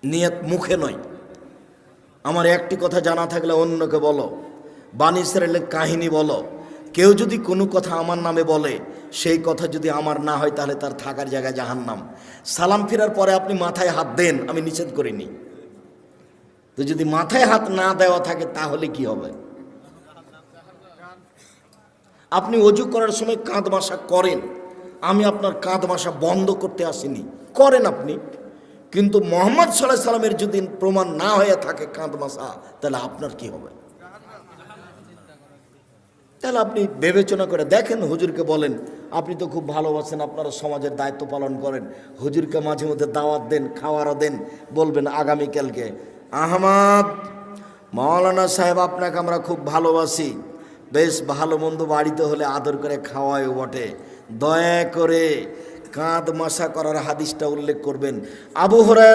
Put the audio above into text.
নিয়ত মুখে নয়। আমার একটি কথা জানা থাকলে অন্যকে বলো, বানী ইসরাইলের কাহিনী বলো। কেউ যদি কোনো কথা আমার নামে বলে, সেই কথা যদি আমার না হয়, তাহলে তার থাকার জায়গায় জাহান্নাম। সালাম ফেরার পরে আপনি মাথায় হাত দেন, আমি নিষেধ করিনি। তো যদি মাথায় হাত না দেওয়া থাকে তাহলে কি হবে? আপনি অজু করার সময় কাঁধ মাসা করেন, আমি আপনার কাঁধ মাসা বন্ধ করতে আসিনি, করেন আপনি। কিন্তু মুহাম্মদ সাল্লাল্লাহু আলাইহি সাল্লামের যদি প্রমাণ না হয়ে থাকে কাঁধ মাসা, তাহলে আপনার কি হবে? তাহলে আপনি বিবেচনা করে দেখেন, হুজুরকে বলেন, আপনি তো খুব ভালোবাসেন, আপনারা সমাজের দায়িত্ব পালন করেন, হুজুরকে মাঝে মধ্যে দাওয়াত দেন, খাওয়ারও দেন। বলবেন আগামীকালকে, আহমদ মাওলানা সাহেব, আপনাকে আমরা খুব ভালোবাসি, বেশ ভালো মন্দ বাড়িতে হলে আদর করে খাওয়ায়ও বটে, দয়া করে কাঁধ মাসা করার হাদিসটা উল্লেখ করবেন। আবু হুরায়রা